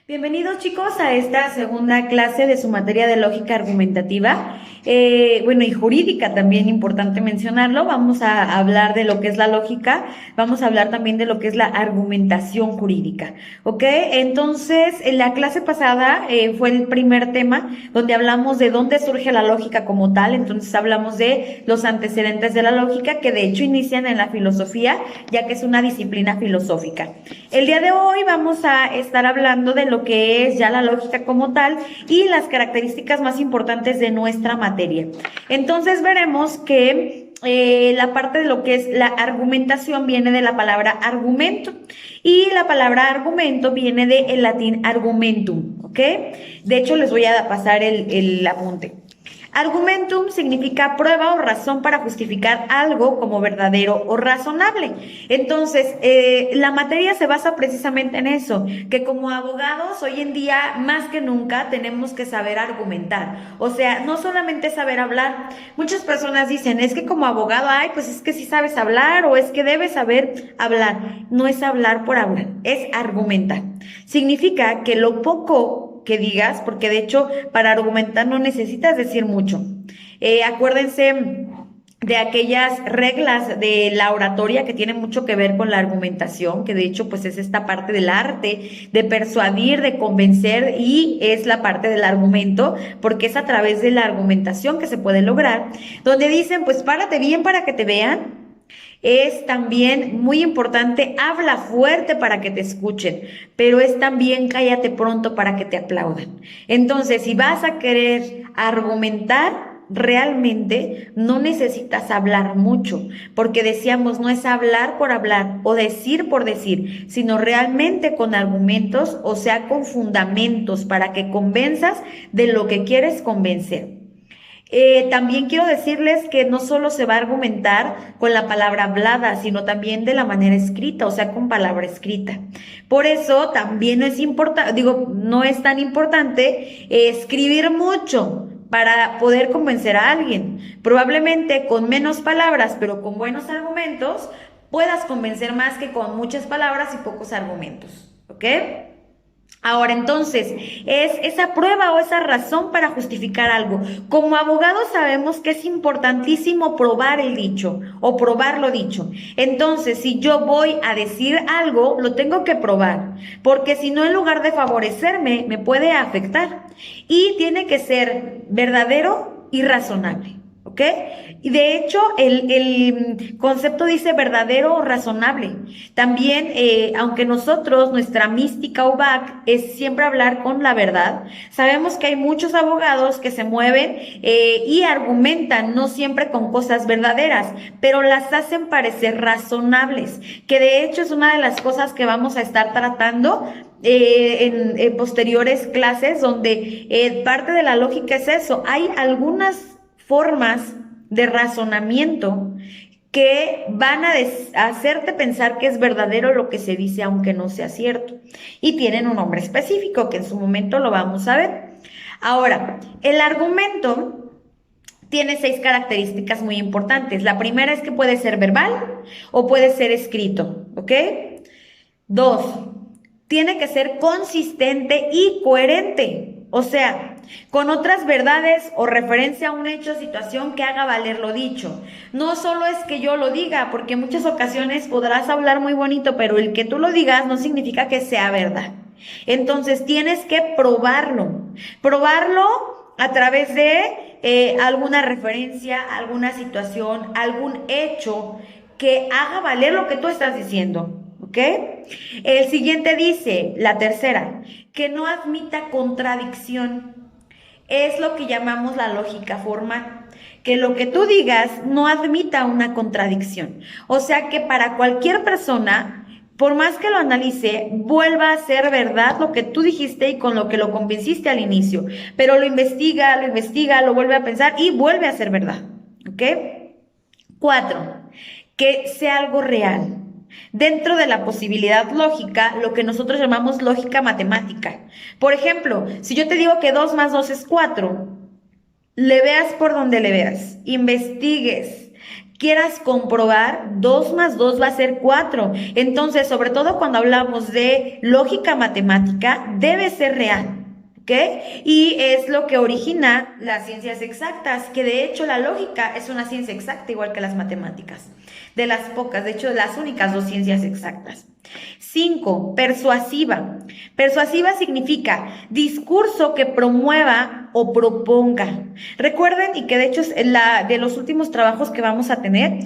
Bienvenidos chicos a esta segunda clase de su materia de lógica argumentativa, y jurídica también importante mencionarlo. Vamos a hablar de lo que es la lógica, vamos a hablar también de lo que es la argumentación jurídica, ¿ok? Entonces, en la clase pasada fue el primer tema donde hablamos de dónde surge la lógica como tal. Entonces hablamos de los antecedentes de la lógica, que de hecho inician en la filosofía, ya que es una disciplina filosófica. El día de hoy vamos a estar hablando de lo que es ya la lógica como tal y las características más importantes de nuestra materia. Entonces veremos que la parte de lo que es la argumentación viene de la palabra argumento, y la palabra argumento viene del latín argumentum, ¿ok? De hecho, les voy a pasar el apunte. Argumentum significa prueba o razón para justificar algo como verdadero o razonable. Entonces, la materia se basa precisamente en eso, que como abogados hoy en día más que nunca tenemos que saber argumentar. O sea, no solamente saber hablar. Muchas personas dicen, es que como abogado, ay, pues es que sí sabes hablar o es que debes saber hablar. No es hablar por hablar, es argumentar. Significa que lo poco que digas, porque de hecho para argumentar no necesitas decir mucho. Acuérdense de aquellas reglas de la oratoria que tienen mucho que ver con la argumentación, que de hecho pues es esta parte del arte de persuadir, de convencer, y es la parte del argumento, porque es a través de la argumentación que se puede lograr, donde dicen pues párate bien para que te vean. Es también muy importante, habla fuerte para que te escuchen, pero es también cállate pronto para que te aplaudan. Entonces, si vas a querer argumentar, realmente no necesitas hablar mucho, porque decíamos, no es hablar por hablar o decir por decir, sino realmente con argumentos, o sea, con fundamentos para que convenzas de lo que quieres convencer. También quiero decirles que no solo se va a argumentar con la palabra hablada, sino también de la manera escrita, o sea, con palabra escrita. Por eso también es importante, digo, no es tan importante escribir mucho para poder convencer a alguien. Probablemente con menos palabras, pero con buenos argumentos, puedas convencer más que con muchas palabras y pocos argumentos, ¿ok? Ahora, entonces, es esa prueba o esa razón para justificar algo. Como abogados sabemos que es importantísimo probar el dicho o probar lo dicho. Entonces, si yo voy a decir algo, lo tengo que probar, porque si no, en lugar de favorecerme, me puede afectar. Y tiene que ser verdadero y razonable. ¿Ok? Y de hecho, el concepto dice verdadero o razonable. También, aunque nosotros, nuestra mística UBAC es siempre hablar con la verdad, sabemos que hay muchos abogados que se mueven y argumentan, no siempre con cosas verdaderas, pero las hacen parecer razonables, que de hecho es una de las cosas que vamos a estar tratando en posteriores clases, donde parte de la lógica es eso. Hay algunas formas de razonamiento que van a hacerte pensar que es verdadero lo que se dice, aunque no sea cierto. Y tienen un nombre específico que en su momento lo vamos a ver. Ahora, el argumento tiene 6 características muy importantes. La primera es que puede ser verbal o puede ser escrito, ¿ok? 2, tiene que ser consistente y coherente, o sea, con otras verdades o referencia a un hecho o situación que haga valer lo dicho. No solo es que yo lo diga, porque en muchas ocasiones podrás hablar muy bonito, pero el que tú lo digas no significa que sea verdad. Entonces tienes que probarlo a través de alguna referencia, alguna situación, algún hecho que haga valer lo que tú estás diciendo. ¿Ok? El siguiente dice, la tercera, que no admita contradicción. Es lo que llamamos la lógica formal, que lo que tú digas no admita una contradicción. O sea que para cualquier persona, por más que lo analice, vuelva a ser verdad lo que tú dijiste y con lo que lo convenciste al inicio, pero lo investiga, lo vuelve a pensar y vuelve a ser verdad. ¿Ok? 4, que sea algo real. Dentro de la posibilidad lógica, lo que nosotros llamamos lógica matemática. Por ejemplo, si yo te digo que 2 más 2 es 4, le veas por donde le veas, investigues, quieras comprobar, 2 más 2 va a ser 4. Entonces, sobre todo cuando hablamos de lógica matemática, debe ser real. ¿Ok? Y es lo que origina las ciencias exactas, que de hecho la lógica es una ciencia exacta igual que las matemáticas. De las pocas, de hecho, de las únicas dos ciencias exactas. 5. Persuasiva. Persuasiva significa discurso que promueva o proponga. Recuerden, y que de hecho es de los últimos trabajos que vamos a tener,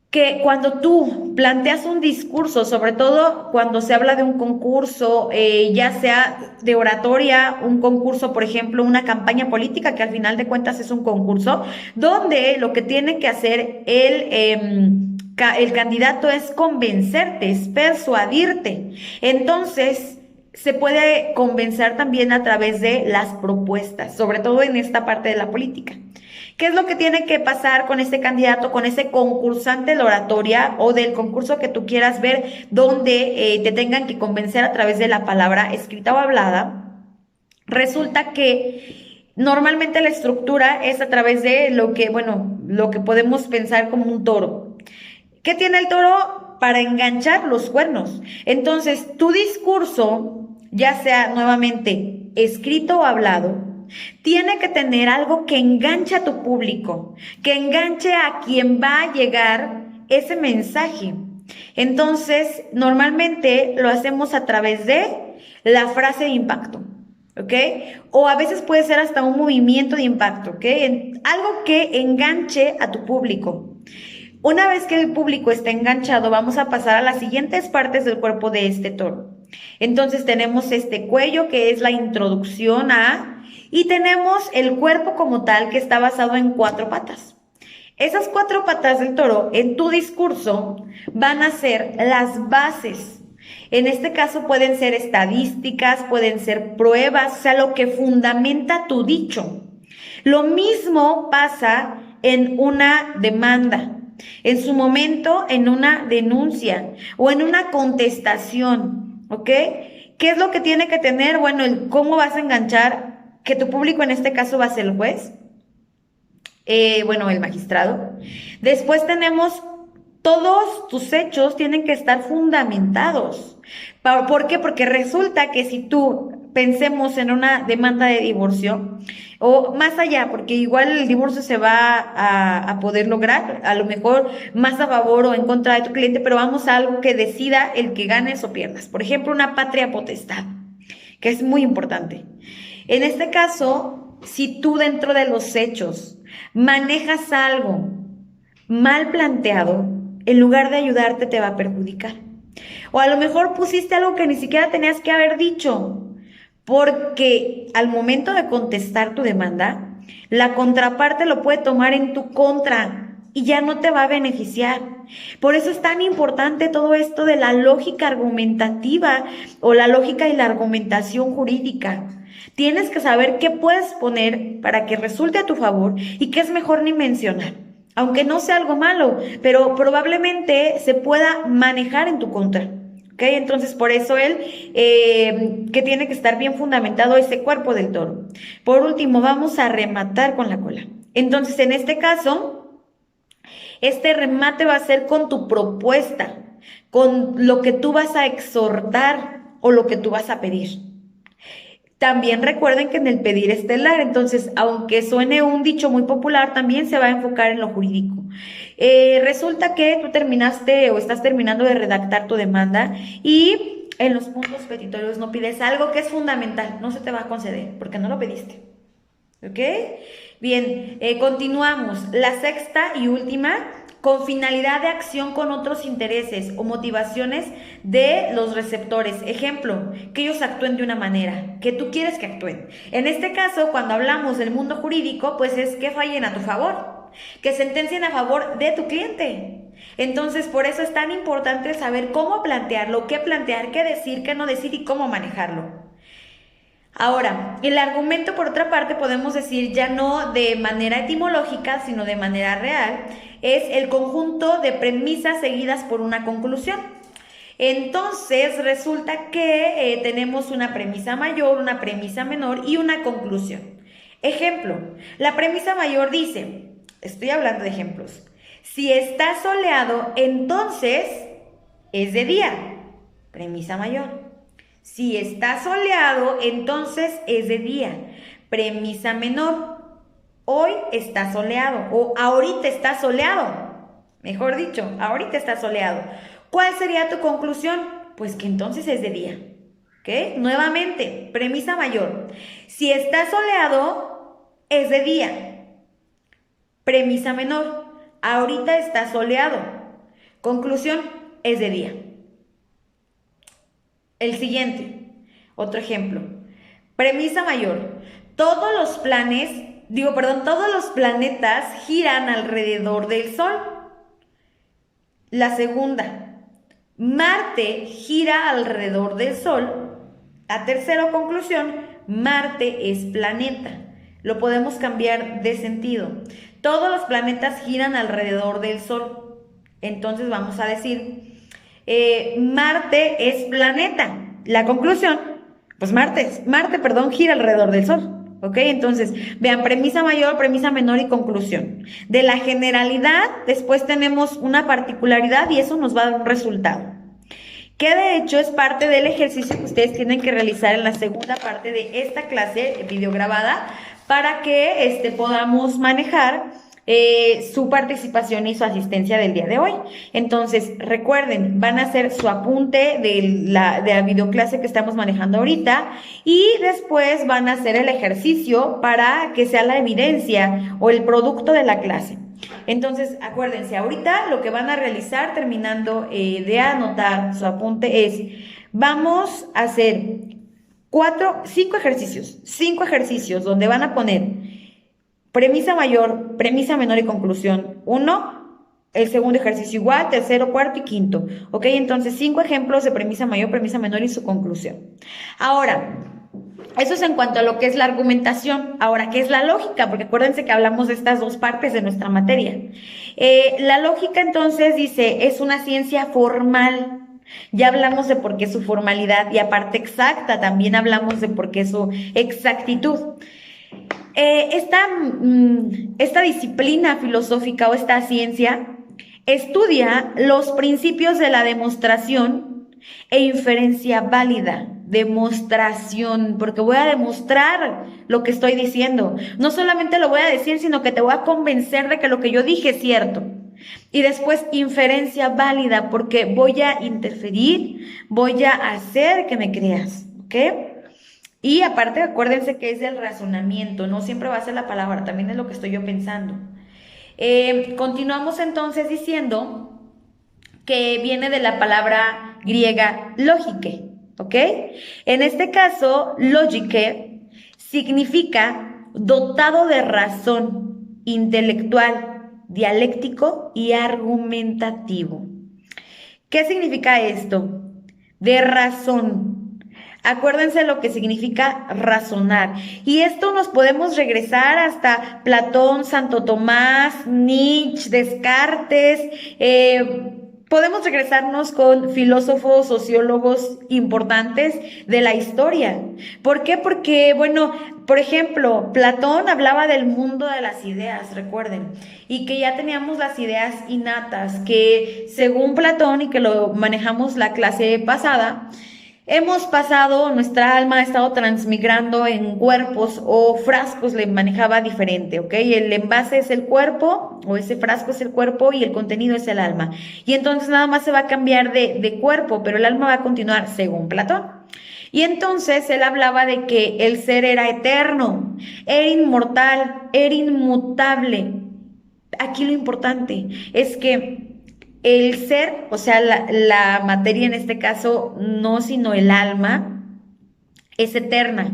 que cuando tú planteas un discurso, sobre todo cuando se habla de un concurso, ya sea de oratoria, un concurso, por ejemplo, una campaña política, que al final de cuentas es un concurso, donde lo que tiene que hacer el candidato es convencerte, es persuadirte. Entonces, se puede convencer también a través de las propuestas, sobre todo en esta parte de la política. ¿Qué es lo que tiene que pasar con ese candidato, con ese concursante de la oratoria o del concurso que tú quieras ver, donde te tengan que convencer a través de la palabra escrita o hablada? Resulta que normalmente la estructura es a través de lo que podemos pensar como un toro. ¿Qué tiene el toro? Para enganchar los cuernos. Entonces, tu discurso, ya sea nuevamente escrito o hablado, tiene que tener algo que enganche a tu público, que enganche a quien va a llegar ese mensaje. Entonces, normalmente lo hacemos a través de la frase de impacto, ¿ok? O a veces puede ser hasta un movimiento de impacto, ¿ok? Algo que enganche a tu público. Una vez que el público está enganchado, vamos a pasar a las siguientes partes del cuerpo de este toro. Entonces tenemos este cuello, que es la introducción y tenemos el cuerpo como tal, que está basado en 4 patas. Esas 4 patas del toro en tu discurso van a ser las bases. En este caso pueden ser estadísticas, pueden ser pruebas, o sea, lo que fundamenta tu dicho. Lo mismo pasa en una demanda, en su momento en una denuncia o en una contestación, ¿ok? ¿Qué es lo que tiene que tener? Bueno, cómo vas a enganchar, que tu público en este caso va a ser el juez, el magistrado. Después tenemos todos tus hechos tienen que estar fundamentados. ¿Por qué? Porque resulta que si tú pensemos en una demanda de divorcio, o más allá, porque igual el divorcio se va a poder lograr, a lo mejor más a favor o en contra de tu cliente, pero vamos a algo que decida el que ganes o pierdas. Por ejemplo, una patria potestad, que es muy importante. En este caso, si tú dentro de los hechos manejas algo mal planteado, en lugar de ayudarte te va a perjudicar. O a lo mejor pusiste algo que ni siquiera tenías que haber dicho, porque al momento de contestar tu demanda, la contraparte lo puede tomar en tu contra y ya no te va a beneficiar. Por eso es tan importante todo esto de la lógica argumentativa o la lógica y la argumentación jurídica. Tienes que saber qué puedes poner para que resulte a tu favor y qué es mejor ni mencionar. Aunque no sea algo malo, pero probablemente se pueda manejar en tu contra. ¿Ok? Entonces, por eso que tiene que estar bien fundamentado ese cuerpo del toro. Por último, vamos a rematar con la cola. Entonces, en este caso, este remate va a ser con tu propuesta, con lo que tú vas a exhortar o lo que tú vas a pedir. También recuerden que en el pedir estelar, entonces, aunque suene un dicho muy popular, también se va a enfocar en lo jurídico. Resulta que tú terminaste o estás terminando de redactar tu demanda y en los puntos petitorios no pides algo que es fundamental, no se te va a conceder porque no lo pediste. ¿Ok? Bien, continuamos. La sexta y última, con finalidad de acción con otros intereses o motivaciones de los receptores. Ejemplo, que ellos actúen de una manera, que tú quieres que actúen. En este caso, cuando hablamos del mundo jurídico, pues es que fallen a tu favor, que sentencien a favor de tu cliente. Entonces, por eso es tan importante saber cómo plantearlo, qué plantear, qué decir, qué no decir y cómo manejarlo. Ahora, el argumento, por otra parte, podemos decir ya no de manera etimológica, sino de manera real, es el conjunto de premisas seguidas por una conclusión. Entonces, resulta que tenemos una premisa mayor, una premisa menor y una conclusión. Ejemplo, la premisa mayor dice, estoy hablando de ejemplos, Si está soleado, entonces es de día. Premisa mayor. Si está soleado, entonces es de día. Premisa menor. Hoy está soleado o ahorita está soleado. Mejor dicho, ahorita está soleado. ¿Cuál sería tu conclusión? Pues que entonces es de día. ¿Ok? Nuevamente, premisa mayor. Si está soleado, es de día. Premisa menor. Ahorita está soleado. Conclusión, es de día. El siguiente, otro ejemplo. Premisa mayor. Todos los planetas giran alrededor del Sol. La segunda, Marte gira alrededor del Sol. La tercera conclusión, Marte es planeta. Lo podemos cambiar de sentido. Todos los planetas giran alrededor del Sol. Entonces vamos a decir, Marte es planeta. La conclusión, pues Marte, gira alrededor del Sol. ¿Ok? Entonces, vean, premisa mayor, premisa menor y conclusión. De la generalidad, después tenemos una particularidad y eso nos va a dar un resultado. Que de hecho es parte del ejercicio que ustedes tienen que realizar en la segunda parte de esta clase videograbada para que podamos manejar su participación y su asistencia del día de hoy. Entonces, recuerden, van a hacer su apunte de la videoclase que estamos manejando ahorita y después van a hacer el ejercicio para que sea la evidencia o el producto de la clase. Entonces, acuérdense, ahorita lo que van a realizar terminando de anotar su apunte es, vamos a hacer 5 ejercicios donde van a poner premisa mayor, premisa menor y conclusión. 1, el segundo ejercicio igual, tercero, cuarto y quinto. ¿Ok? Entonces, 5 ejemplos de premisa mayor, premisa menor y su conclusión. Ahora, eso es en cuanto a lo que es la argumentación. Ahora, ¿qué es la lógica? Porque acuérdense que hablamos de estas dos partes de nuestra materia. La lógica, entonces, dice, es una ciencia formal. Ya hablamos de por qué su formalidad y aparte exacta, también hablamos de por qué su exactitud. Esta disciplina filosófica o esta ciencia estudia los principios de la demostración e inferencia válida. Demostración, porque voy a demostrar lo que estoy diciendo. No solamente lo voy a decir, sino que te voy a convencer de que lo que yo dije es cierto. Y después inferencia válida, porque voy a interferir, voy a hacer que me creas, ¿ok? Y aparte, acuérdense que es del razonamiento, no siempre va a ser la palabra, también es lo que estoy yo pensando. Continuamos entonces diciendo que viene de la palabra griega lógique, ¿ok? En este caso, lógique significa dotado de razón, intelectual, dialéctico y argumentativo. ¿Qué significa esto? De razón. Acuérdense lo que significa razonar. Y esto nos podemos regresar hasta Platón, Santo Tomás, Nietzsche, Descartes. Podemos regresarnos con filósofos, sociólogos importantes de la historia. ¿Por qué? Porque, bueno, por ejemplo, Platón hablaba del mundo de las ideas, recuerden, y que ya teníamos las ideas innatas, que según Platón, y que lo manejamos la clase pasada, hemos pasado, nuestra alma ha estado transmigrando en cuerpos o frascos, le manejaba diferente, ¿ok? El envase es el cuerpo, o ese frasco es el cuerpo y el contenido es el alma. Y entonces nada más se va a cambiar de cuerpo, pero el alma va a continuar según Platón. Y entonces él hablaba de que el ser era eterno, era inmortal, era inmutable. Aquí lo importante es que el ser, o sea, la materia en este caso, no sino el alma, es eterna,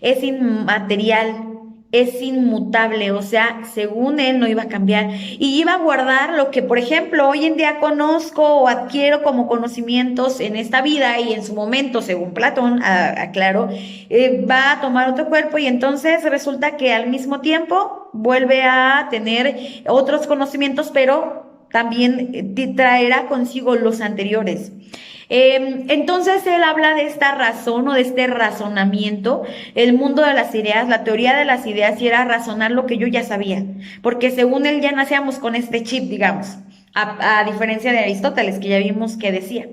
es inmaterial, es inmutable, o sea, según él no iba a cambiar y iba a guardar lo que, por ejemplo, hoy en día conozco o adquiero como conocimientos en esta vida y en su momento, según Platón, aclaro, va a tomar otro cuerpo y entonces resulta que al mismo tiempo vuelve a tener otros conocimientos, pero también traerá consigo los anteriores. Entonces él habla de esta razón o de este razonamiento, el mundo de las ideas, la teoría de las ideas, y era razonar lo que yo ya sabía, porque según él ya nacíamos con este chip, digamos, a diferencia de Aristóteles, que ya vimos que decía.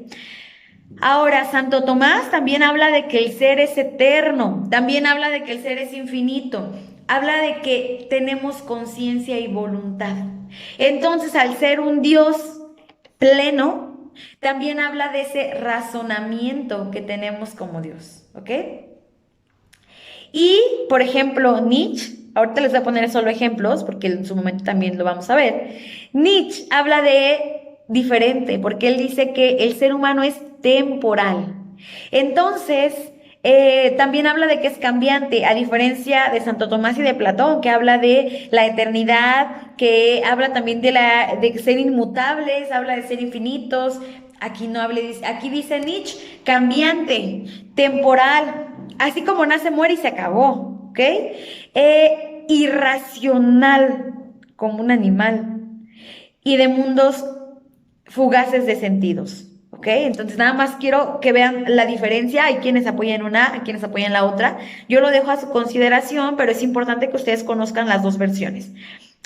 Ahora, Santo Tomás también habla de que el ser es eterno, también habla de que el ser es infinito, habla de que tenemos conciencia y voluntad. Entonces, al ser un Dios pleno, también habla de ese razonamiento que tenemos como Dios, ¿ok? Y, por ejemplo, Nietzsche, ahorita les voy a poner solo ejemplos, porque en su momento también lo vamos a ver. Nietzsche habla de diferente, porque él dice que el ser humano es temporal. Entonces, también habla de que es cambiante, a diferencia de Santo Tomás y de Platón, que habla de la eternidad, que habla también de ser inmutables, habla de ser infinitos. Aquí no hable, aquí dice Nietzsche, cambiante, temporal, así como nace, muere y se acabó, ¿ok? Irracional, como un animal, y de mundos fugaces de sentidos, ¿ok? Entonces nada más quiero que vean la diferencia, hay quienes apoyan una, hay quienes apoyan la otra, yo lo dejo a su consideración, pero es importante que ustedes conozcan las dos versiones.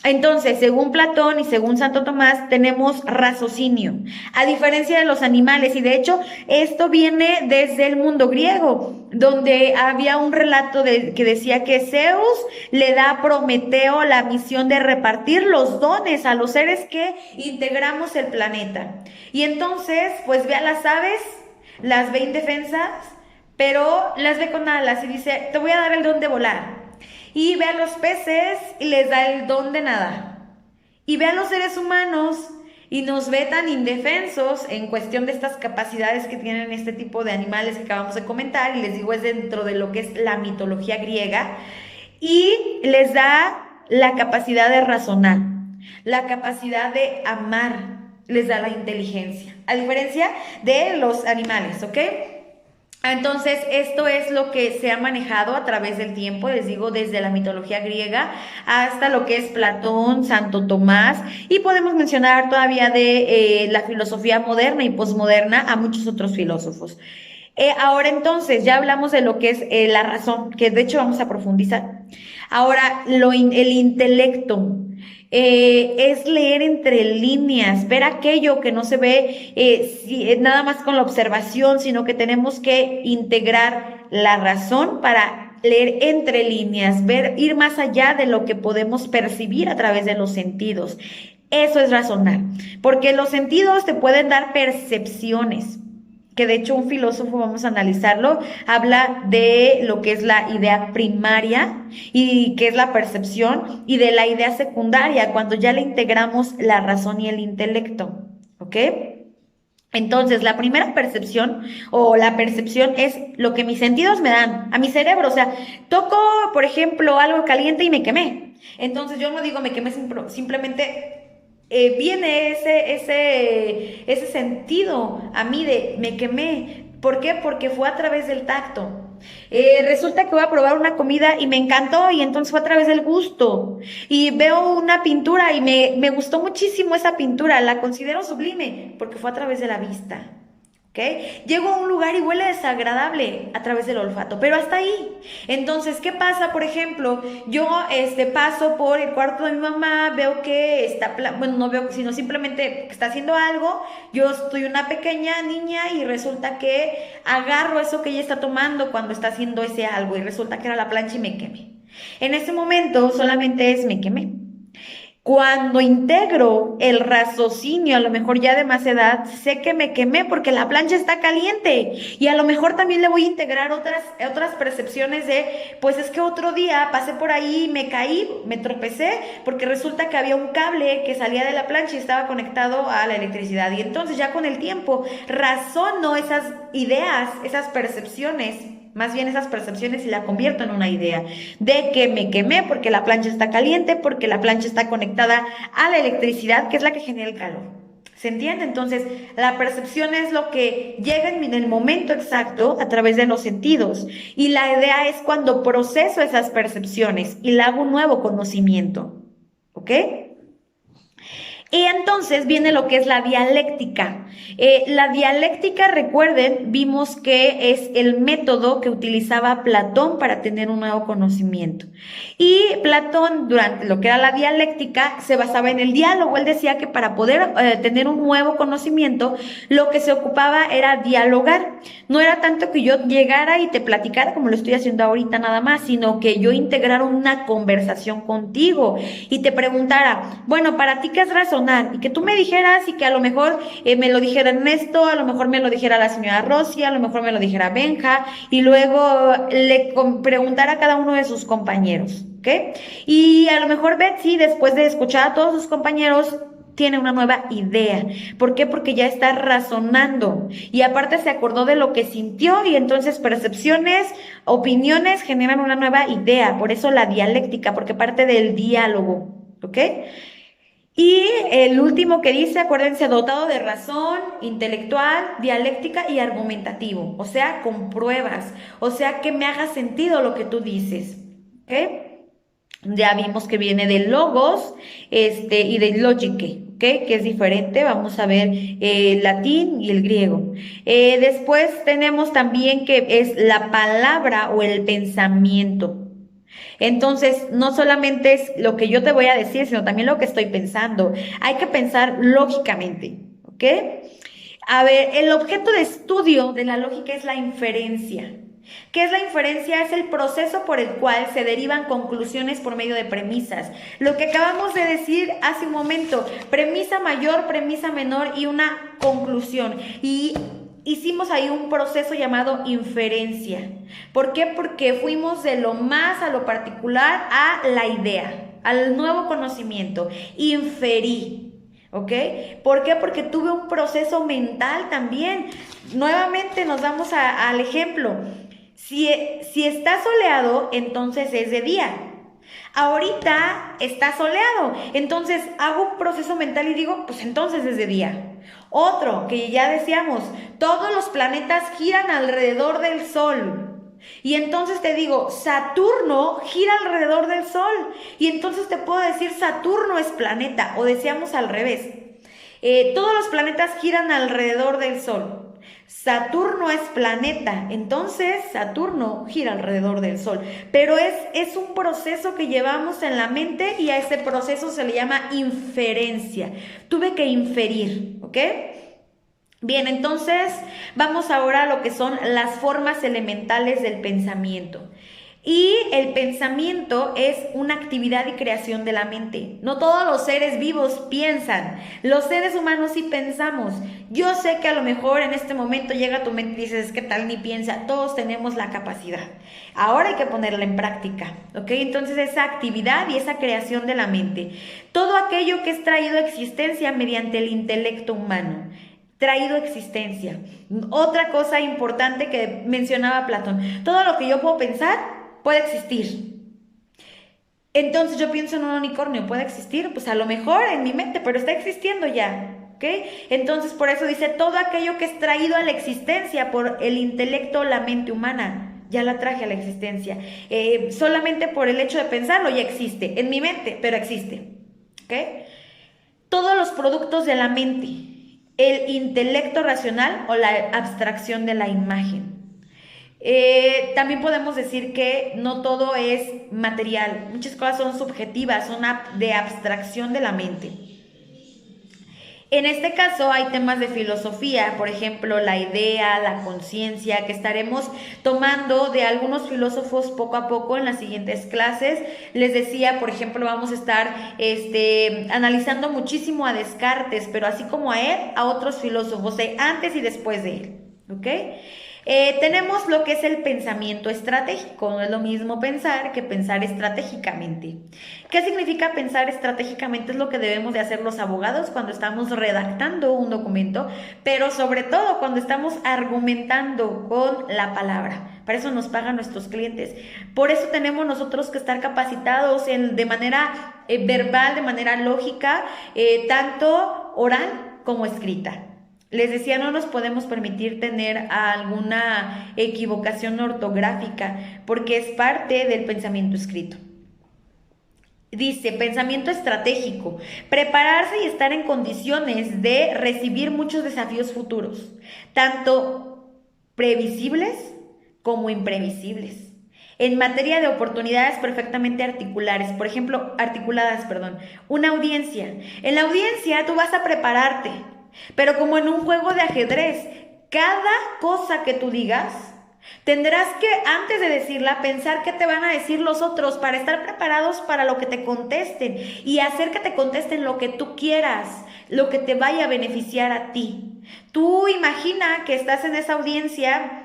Entonces, según Platón y según Santo Tomás, tenemos raciocinio, a diferencia de los animales, y de hecho esto viene desde el mundo griego, donde había un relato que decía que Zeus le da a Prometeo la misión de repartir los dones a los seres que integramos el planeta. Y entonces, pues ve a las aves, las ve indefensas, pero las ve con alas y dice, te voy a dar el don de volar. Y ve a los peces y les da el don de nadar. Y ve a los seres humanos y nos ve tan indefensos en cuestión de estas capacidades que tienen este tipo de animales que acabamos de comentar. Y les digo, es dentro de lo que es la mitología griega. Y les da la capacidad de razonar, la capacidad de amar, les da la inteligencia. A diferencia de los animales, ¿ok? Entonces, esto es lo que se ha manejado a través del tiempo, les digo, desde la mitología griega hasta lo que es Platón, Santo Tomás, y podemos mencionar todavía de la filosofía moderna y posmoderna a muchos otros filósofos. Ahora entonces, ya hablamos de lo que es la razón, que de hecho vamos a profundizar. Ahora, el intelecto. Es leer entre líneas, ver aquello que no se ve nada más con la observación, sino que tenemos que integrar la razón para leer entre líneas, ver, ir más allá de lo que podemos percibir a través de los sentidos. Eso es razonar, porque los sentidos te pueden dar percepciones, que de hecho un filósofo, vamos a analizarlo, habla de lo que es la idea primaria y que es la percepción, y de la idea secundaria, cuando ya le integramos la razón y el intelecto, ¿ok? Entonces, la primera percepción o la percepción es lo que mis sentidos me dan a mi cerebro. O sea, toco, por ejemplo, algo caliente y me quemé. Entonces, yo no digo me quemé, simplemente viene ese sentido a mí de me quemé. ¿Por qué? Porque fue a través del tacto. Resulta que voy a probar una comida y me encantó, y entonces fue a través del gusto. Y veo una pintura y me gustó muchísimo esa pintura, la considero sublime porque fue a través de la vista. ¿Ok? Llego a un lugar y huele desagradable a través del olfato, pero hasta ahí. Entonces, ¿qué pasa? Por ejemplo, yo paso por el cuarto de mi mamá, veo que está, bueno, no veo, sino simplemente que está haciendo algo. Yo estoy una pequeña niña y resulta que agarro eso que ella está tomando cuando está haciendo ese algo, y resulta que era la plancha y me quemé. En ese momento solamente es me quemé. Cuando integro el raciocinio, a lo mejor ya de más edad, sé que me quemé porque la plancha está caliente, y a lo mejor también le voy a integrar otras percepciones de, pues es que otro día pasé por ahí, me caí, me tropecé, porque resulta que había un cable que salía de la plancha y estaba conectado a la electricidad. Y entonces ya con el tiempo razono esas ideas, esas percepciones, más bien esas percepciones, y la convierto en una idea de que me quemé porque la plancha está caliente, porque la plancha está conectada a la electricidad, que es la que genera el calor. ¿Se entiende? Entonces, la percepción es lo que llega en el momento exacto a través de los sentidos, y la idea es cuando proceso esas percepciones y le hago un nuevo conocimiento. ¿Ok? Y entonces viene lo que es la dialéctica. La dialéctica, recuerden, vimos que es el método que utilizaba Platón para tener un nuevo conocimiento. Y Platón, durante lo que era la dialéctica, se basaba en el diálogo. Él decía que para poder tener un nuevo conocimiento, lo que se ocupaba era dialogar. No era tanto que yo llegara y te platicara como lo estoy haciendo ahorita nada más, sino que yo integrara una conversación contigo y te preguntara, bueno, ¿para ti qué es razonar? Y que tú me dijeras y que a lo mejor me lo dijera Ernesto, a lo mejor me lo dijera la señora Rosy, a lo mejor me lo dijera Benja y luego le preguntara a cada uno de sus compañeros, ¿ok? Y a lo mejor Betsy, después de escuchar a todos sus compañeros, tiene una nueva idea. ¿Por qué? Porque ya está razonando y aparte se acordó de lo que sintió y entonces percepciones, opiniones generan una nueva idea. Por eso la dialéctica, porque parte del diálogo, ¿ok? Y el último que dice, acuérdense, dotado de razón, intelectual, dialéctica y argumentativo, o sea, con pruebas, o sea, que me haga sentido lo que tú dices, ¿ok? Ya vimos que viene de logos, y de logique, ¿ok? Que es diferente, vamos a ver el latín y el griego. Después tenemos también que es la palabra o el pensamiento. Entonces, no solamente es lo que yo te voy a decir, sino también lo que estoy pensando. Hay que pensar lógicamente, ¿ok? A ver, el objeto de estudio de la lógica es la inferencia. ¿Qué es la inferencia? Es el proceso por el cual se derivan conclusiones por medio de premisas. Lo que acabamos de decir hace un momento, premisa mayor, premisa menor y una conclusión. Y hicimos ahí un proceso llamado inferencia. ¿Por qué? Porque fuimos de lo más a lo particular a la idea, al nuevo conocimiento. Inferí. ¿Ok? ¿Por qué? Porque tuve un proceso mental también. Nuevamente nos vamos al ejemplo. Si está soleado, entonces es de día. Ahorita está soleado, entonces hago un proceso mental y digo, pues entonces es de día. Otro, que ya decíamos, todos los planetas giran alrededor del Sol. Y entonces te digo, Saturno gira alrededor del Sol. Y entonces te puedo decir, Saturno es planeta. O decíamos al revés. Todos los planetas giran alrededor del Sol. Saturno es planeta, entonces Saturno gira alrededor del Sol. Pero es un proceso que llevamos en la mente y a ese proceso se le llama inferencia. Tuve que inferir, ¿ok? Bien, entonces vamos ahora a lo que son las formas elementales del pensamiento. Y el pensamiento es una actividad y creación de la mente. No todos los seres vivos piensan. Los seres humanos sí pensamos. Yo sé que a lo mejor en este momento llega a tu mente y dices, ¿qué tal? Ni piensa. Todos tenemos la capacidad. Ahora hay que ponerla en práctica, ¿ok? Entonces esa actividad y esa creación de la mente. Todo aquello que es traído a existencia mediante el intelecto humano. Traído a existencia. Otra cosa importante que mencionaba Platón. Todo lo que yo puedo pensar puede existir. Entonces yo pienso en un unicornio, ¿puede existir? Pues a lo mejor en mi mente, pero está existiendo ya, ¿ok? Entonces por eso dice, todo aquello que es traído a la existencia por el intelecto o la mente humana, ya la traje a la existencia. Solamente por el hecho de pensarlo ya existe, en mi mente, pero existe, ¿ok? Todos los productos de la mente, el intelecto racional o la abstracción de la imagen. También podemos decir que no todo es material, muchas cosas son subjetivas, son de abstracción de la mente. En este caso hay temas de filosofía, por ejemplo, la idea, la conciencia, que estaremos tomando de algunos filósofos poco a poco en las siguientes clases. Les decía, por ejemplo, vamos a estar analizando muchísimo a Descartes, pero así como a él, a otros filósofos de antes y después de él, ¿ok? Tenemos lo que es el pensamiento estratégico. No es lo mismo pensar que pensar estratégicamente. ¿Qué significa pensar estratégicamente? Es lo que debemos de hacer los abogados cuando estamos redactando un documento, pero sobre todo cuando estamos argumentando con la palabra. Para eso nos pagan nuestros clientes. Por eso tenemos nosotros que estar capacitados de manera verbal, de manera lógica, tanto oral como escrita. Les decía, no nos podemos permitir tener alguna equivocación ortográfica porque es parte del pensamiento escrito. Dice, pensamiento estratégico, prepararse y estar en condiciones de recibir muchos desafíos futuros, tanto previsibles como imprevisibles. En materia de oportunidades perfectamente articulares, por ejemplo, articuladas, perdón, una audiencia. En la audiencia tú vas a prepararte, pero como en un juego de ajedrez, cada cosa que tú digas, tendrás que, antes de decirla, pensar qué te van a decir los otros para estar preparados para lo que te contesten y hacer que te contesten lo que tú quieras, lo que te vaya a beneficiar a ti. Tú imagina que estás en esa audiencia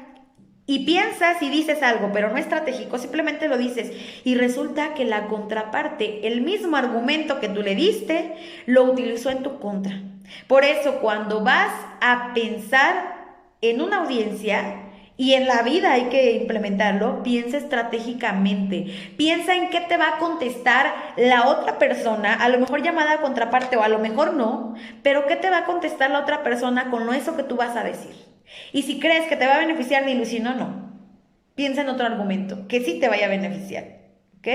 y piensas y dices algo, pero no estratégico, simplemente lo dices y resulta que la contraparte, el mismo argumento que tú le diste, lo utilizó en tu contra. Por eso, cuando vas a pensar en una audiencia, y en la vida hay que implementarlo, piensa estratégicamente, piensa en qué te va a contestar la otra persona, a lo mejor llamada contraparte o a lo mejor no, pero qué te va a contestar la otra persona con eso que tú vas a decir. Y si crees que te va a beneficiar, dilo, y si no, no. Piensa en otro argumento que sí te vaya a beneficiar, ¿ok?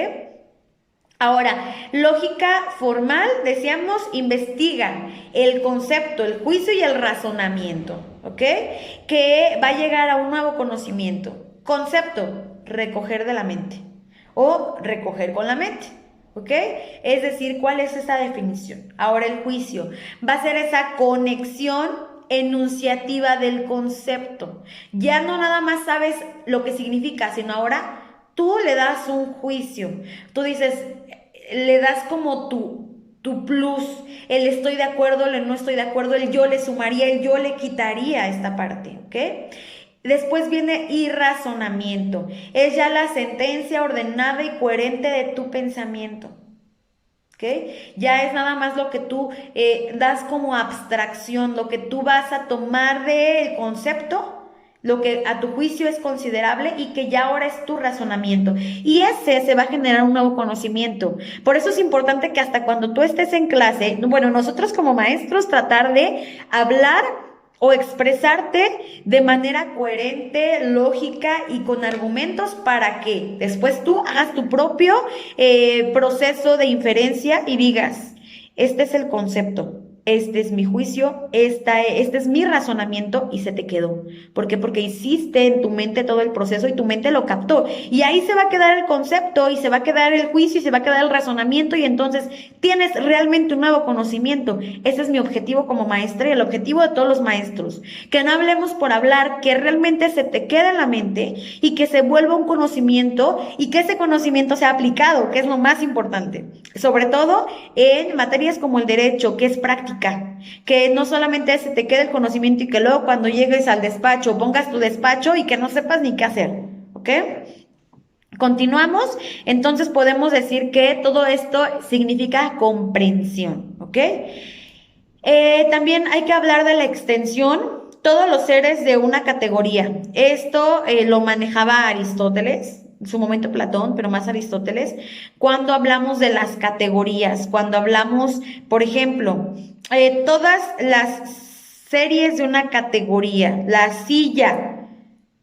Ahora, lógica formal, decíamos, investiga el concepto, el juicio y el razonamiento, ¿ok? Que va a llegar a un nuevo conocimiento. Concepto, recoger de la mente o recoger con la mente, ¿ok? Es decir, ¿cuál es esa definición? Ahora el juicio va a ser esa conexión enunciativa del concepto. Ya no nada más sabes lo que significa, sino ahora tú le das un juicio. Tú dices, le das como tu plus, el estoy de acuerdo, el no estoy de acuerdo, el yo le sumaría, el yo le quitaría esta parte, ¿ok? Después viene irrazonamiento, es ya la sentencia ordenada y coherente de tu pensamiento. ¿Okay? Ya es nada más lo que tú das como abstracción, lo que tú vas a tomar del concepto, lo que a tu juicio es considerable y que ya ahora es tu razonamiento. Y ese se va a generar un nuevo conocimiento. Por eso es importante que hasta cuando tú estés en clase, bueno, nosotros como maestros tratar de hablar o expresarte de manera coherente, lógica y con argumentos para que después tú hagas tu propio proceso de inferencia y digas, este es el concepto, este es mi juicio, este es mi razonamiento y se te quedó. ¿Por qué? Porque hiciste en tu mente todo el proceso y tu mente lo captó. Y ahí se va a quedar el concepto y se va a quedar el juicio y se va a quedar el razonamiento y entonces tienes realmente un nuevo conocimiento. Ese es mi objetivo como maestra y el objetivo de todos los maestros. Que no hablemos por hablar, que realmente se te quede en la mente y que se vuelva un conocimiento y que ese conocimiento sea aplicado, que es lo más importante. Sobre todo en materias como el derecho, que es práctica. Que no solamente se te quede el conocimiento y que luego cuando llegues al despacho pongas tu despacho y que no sepas ni qué hacer, ¿ok? Continuamos, entonces podemos decir que todo esto significa comprensión, ¿ok? También hay que hablar de la extensión, todos los seres de una categoría. Esto lo manejaba Aristóteles, en su momento Platón, pero más Aristóteles, cuando hablamos de las categorías, cuando hablamos, por ejemplo, todas las series de una categoría, la silla,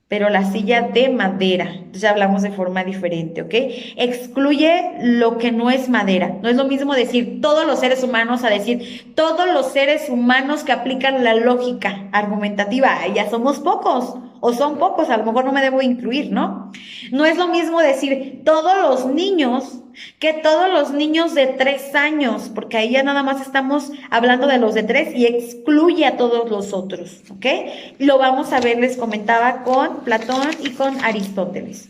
pero la silla de madera, entonces ya hablamos de forma diferente, ¿ok? Excluye lo que no es madera. No es lo mismo decir todos los seres humanos a decir todos los seres humanos que aplican la lógica argumentativa. Ya somos pocos, o son pocos, a lo mejor no me debo incluir, ¿no? No es lo mismo decir todos los niños que todos los niños de 3 años, porque ahí ya nada más estamos hablando de los de 3 y excluye a todos los otros, ¿ok? Lo vamos a ver, les comentaba, con Platón y con Aristóteles.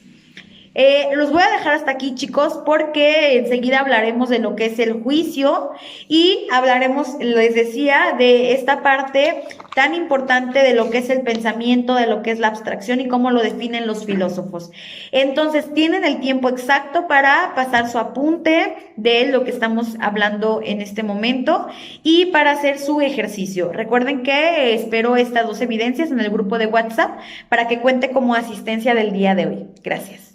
Los voy a dejar hasta aquí, chicos, porque enseguida hablaremos de lo que es el juicio y hablaremos, les decía, de esta parte tan importante de lo que es el pensamiento, de lo que es la abstracción y cómo lo definen los filósofos. Entonces, tienen el tiempo exacto para pasar su apunte de lo que estamos hablando en este momento y para hacer su ejercicio. Recuerden que espero estas 2 evidencias en el grupo de WhatsApp para que cuente como asistencia del día de hoy. Gracias.